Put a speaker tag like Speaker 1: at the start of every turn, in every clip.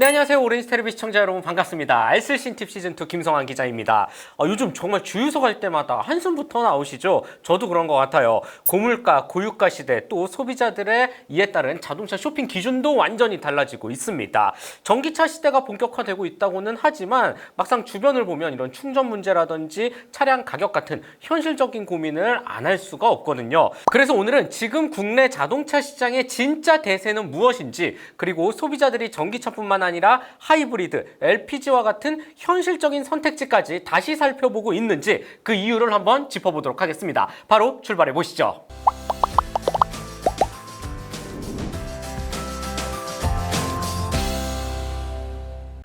Speaker 1: 안녕하세요. 오렌지텔레비 시청자 여러분 반갑습니다. 알쓸신 팁 시즌2 김성환 기자입니다. 요즘 정말 주유소 갈 때마다 한숨부터 나오시죠? 저도 그런 것 같아요. 고물가, 고유가 시대, 또 소비자들의 이에 따른 자동차 쇼핑 기준도 완전히 달라지고 있습니다. 전기차 시대가 본격화되고 있다고는 하지만 막상 주변을 보면 이런 충전 문제라든지 차량 가격 같은 현실적인 고민을 안 할 수가 없거든요. 그래서 오늘은 지금 국내 자동차 시장의 진짜 대세는 무엇인지, 그리고 소비자들이 전기차뿐만 아니라 하이브리드, LPG와 같은 현실적인 선택지까지 다시 살펴보고 있는지 그 이유를 한번 짚어보도록 하겠습니다. 바로 출발해 보시죠.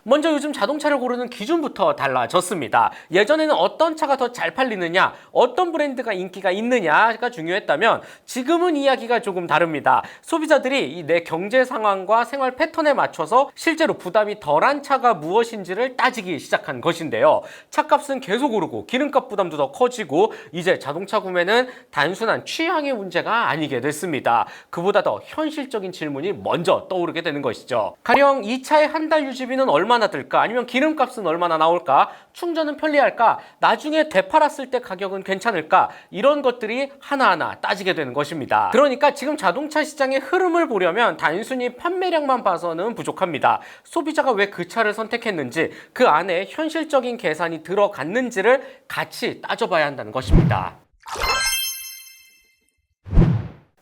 Speaker 1: 먼저 요즘 자동차를 고르는 기준부터 달라졌습니다. 예전에는 어떤 차가 더 잘 팔리느냐, 어떤 브랜드가 인기가 있느냐가 중요했다면 지금은 이야기가 조금 다릅니다. 소비자들이 내 경제 상황과 생활 패턴에 맞춰서 실제로 부담이 덜한 차가 무엇인지를 따지기 시작한 것인데요. 차값은 계속 오르고 기름값 부담도 더 커지고 이제 자동차 구매는 단순한 취향의 문제가 아니게 됐습니다. 그보다 더 현실적인 질문이 먼저 떠오르게 되는 것이죠. 가령 이 차의 한 달 유지비는 얼마나 들까? 아니면 기름값은 얼마나 나올까? 충전은 편리할까? 나중에 되팔았을 때 가격은 괜찮을까? 이런 것들이 하나하나 따지게 되는 것입니다. 그러니까 지금 자동차 시장의 흐름을 보려면 단순히 판매량만 봐서는 부족합니다. 소비자가 왜 그 차를 선택했는지, 그 안에 현실적인 계산이 들어갔는지를 같이 따져봐야 한다는 것입니다.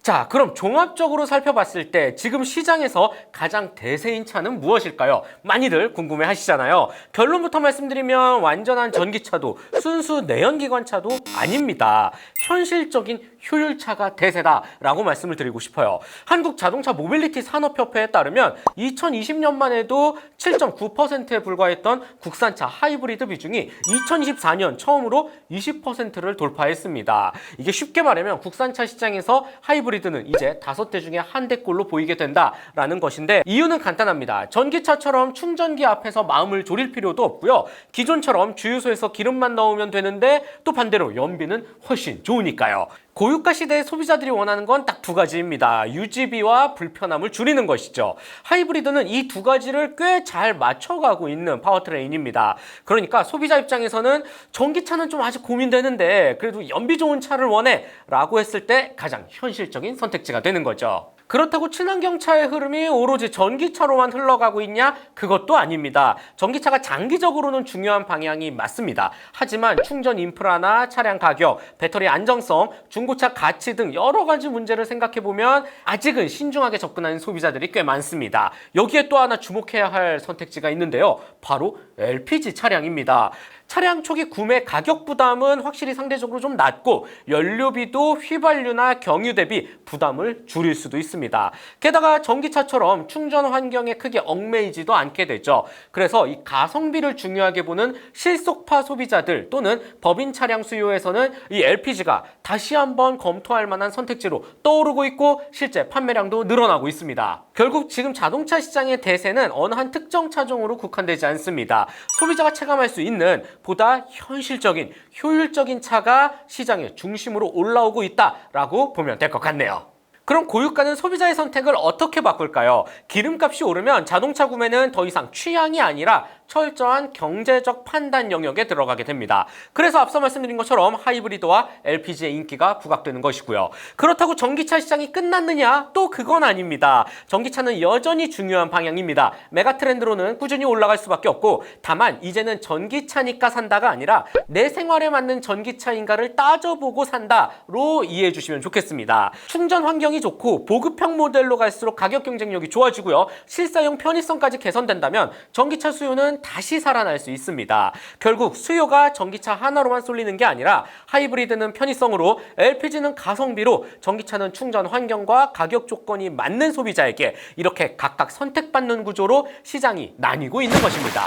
Speaker 1: 자, 그럼 종합적으로 살펴봤을 때 지금 시장에서 가장 대세인 차는 무엇일까요? 많이들 궁금해 하시잖아요. 결론부터 말씀드리면 완전한 전기차도 순수 내연기관차도 아닙니다. 현실적인 효율차가 대세다라고 말씀을 드리고 싶어요. 한국자동차 모빌리티 산업협회에 따르면 2020년만 해도 7.9%에 불과했던 국산차 하이브리드 비중이 2024년 처음으로 20%를 돌파했습니다. 이게 쉽게 말하면 국산차 시장에서 하이브리드는 이제 5대 중에 한 대꼴로 보이게 된다라는 것인데, 이유는 간단합니다. 전기차처럼 충전기 앞에서 마음을 졸일 필요도 없고요. 기존처럼 주유소에서 기름만 넣으면 되는데 또 반대로 연비는 훨씬 좋으니까요. 고유가 시대의 소비자들이 원하는 건 딱 두 가지입니다. 유지비와 불편함을 줄이는 것이죠. 하이브리드는 이 두 가지를 꽤 잘 맞춰가고 있는 파워트레인입니다. 그러니까 소비자 입장에서는 전기차는 좀 아직 고민되는데 그래도 연비 좋은 차를 원해 라고 했을 때 가장 현실적인 선택지가 되는 거죠. 그렇다고 친환경차의 흐름이 오로지 전기차로만 흘러가고 있냐? 그것도 아닙니다. 전기차가 장기적으로는 중요한 방향이 맞습니다. 하지만 충전 인프라나 차량 가격, 배터리 안정성, 중고차 가치 등 여러 가지 문제를 생각해보면 아직은 신중하게 접근하는 소비자들이 꽤 많습니다. 여기에 또 하나 주목해야 할 선택지가 있는데요. 바로 LPG 차량입니다. 차량 초기 구매 가격 부담은 확실히 상대적으로 좀 낮고 연료비도 휘발유나 경유 대비 부담을 줄일 수도 있습니다. 게다가 전기차처럼 충전 환경에 크게 얽매이지도 않게 되죠. 그래서 이 가성비를 중요하게 보는 실속파 소비자들 또는 법인 차량 수요에서는 이 LPG가 다시 한번 검토할 만한 선택지로 떠오르고 있고 실제 판매량도 늘어나고 있습니다. 결국 지금 자동차 시장의 대세는 어느 한 특정 차종으로 국한되지 않습니다. 소비자가 체감할 수 있는 보다 현실적인, 효율적인 차가 시장의 중심으로 올라오고 있다라고 보면 될 것 같네요. 그럼 고유가는 소비자의 선택을 어떻게 바꿀까요? 기름값이 오르면 자동차 구매는 더 이상 취향이 아니라 철저한 경제적 판단 영역에 들어가게 됩니다. 그래서 앞서 말씀드린 것처럼 하이브리드와 LPG의 인기가 부각되는 것이고요. 그렇다고 전기차 시장이 끝났느냐? 또 그건 아닙니다. 전기차는 여전히 중요한 방향입니다. 메가 트렌드로는 꾸준히 올라갈 수밖에 없고, 다만 이제는 전기차니까 산다가 아니라 내 생활에 맞는 전기차인가를 따져보고 산다로 이해해 주시면 좋겠습니다. 충전 환경이 좋고 보급형 모델로 갈수록 가격 경쟁력이 좋아지고요. 실사용 편의성까지 개선된다면 전기차 수요는 다시 살아날 수 있습니다. 결국 수요가 전기차 하나로만 쏠리는 게 아니라 하이브리드는 편의성으로, LPG는 가성비로, 전기차는 충전 환경과 가격 조건이 맞는 소비자에게 이렇게 각각 선택받는 구조로 시장이 나뉘고 있는 것입니다.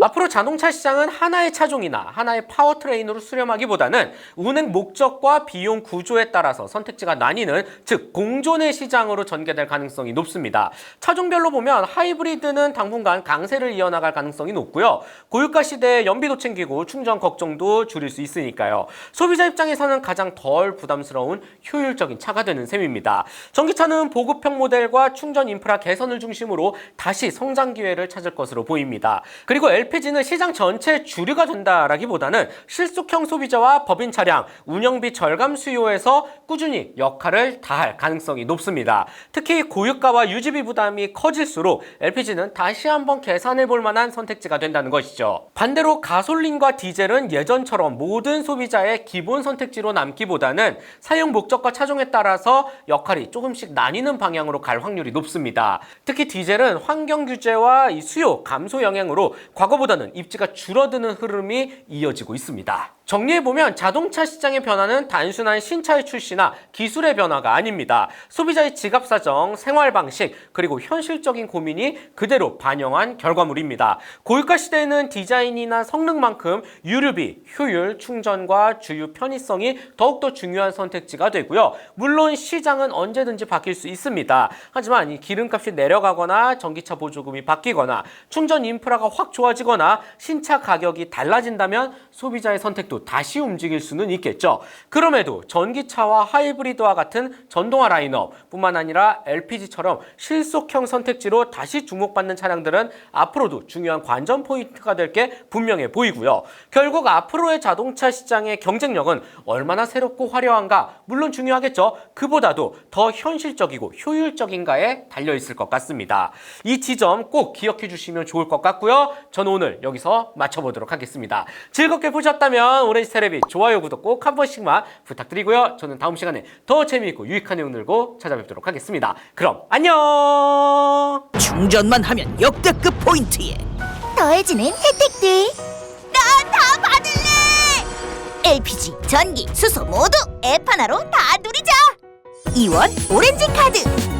Speaker 1: 앞으로 자동차 시장은 하나의 차종이나 하나의 파워트레인으로 수렴하기보다는 운행 목적과 비용 구조에 따라서 선택지가 나뉘는, 즉 공존의 시장으로 전개될 가능성이 높습니다. 차종별로 보면 하이브리드는 당분간 강세를 이어나갈 가능성이 높고요. 고유가 시대에 연비도 챙기고 충전 걱정도 줄일 수 있으니까요. 소비자 입장에서는 가장 덜 부담스러운 효율적인 차가 되는 셈입니다. 전기차는 보급형 모델과 충전 인프라 개선을 중심으로 다시 성장 기회를 찾을 것으로 보입니다. 그리고 LPG는 시장 전체의 주류가 된다라기보다는 실속형 소비자와 법인 차량, 운영비 절감 수요에서 꾸준히 역할을 다할 가능성이 높습니다. 특히 고유가와 유지비 부담이 커질수록 LPG는 다시 한번 계산해 볼 만한 선택지가 된다는 것이죠. 반대로 가솔린과 디젤은 예전처럼 모든 소비자의 기본 선택지로 남기보다는 사용 목적과 차종에 따라서 역할이 조금씩 나뉘는 방향으로 갈 확률이 높습니다. 특히 디젤은 환경 규제와 이 수요 감소 영향으로 과거보다는 입지가 줄어드는 흐름이 이어지고 있습니다. 정리해보면 자동차 시장의 변화는 단순한 신차의 출시나 기술의 변화가 아닙니다. 소비자의 지갑 사정, 생활 방식, 그리고 현실적인 고민이 그대로 반영한 결과물입니다. 고유가 시대에는 디자인이나 성능만큼 유류비, 효율, 충전과 주유 편의성이 더욱더 중요한 선택지가 되고요. 물론 시장은 언제든지 바뀔 수 있습니다. 하지만 이 기름값이 내려가거나 전기차 보조금이 바뀌거나 충전 인프라가 확 좋아지거나 신차 가격이 달라진다면 소비자의 선택도 다시 움직일 수는 있겠죠. 그럼에도 전기차와 하이브리드와 같은 전동화 라인업 뿐만 아니라 LPG처럼 실속형 선택지로 다시 주목받는 차량들은 앞으로도 중요한 관전 포인트가 될 게 분명해 보이고요. 결국 앞으로의 자동차 시장의 경쟁력은 얼마나 새롭고 화려한가 물론 중요하겠죠. 그보다도 더 현실적이고 효율적인가에 달려있을 것 같습니다. 이 지점 꼭 기억해 주시면 좋을 것 같고요. 저는 오늘 여기서 마쳐보도록 하겠습니다. 즐겁게 보셨다면 오렌지 테레비 좋아요, 구독 꼭 한 번씩만 부탁드리고요. 저는 다음 시간에 더 재미있고 유익한 내용 들고 찾아뵙도록 하겠습니다. 그럼 안녕!
Speaker 2: 충전만 하면 역대급 포인트에
Speaker 3: 더해지는 혜택들. 나 다 받을래. LPG, 전기, 수소 모두 앱 하나로 다 누리자. 이원 오렌지 카드.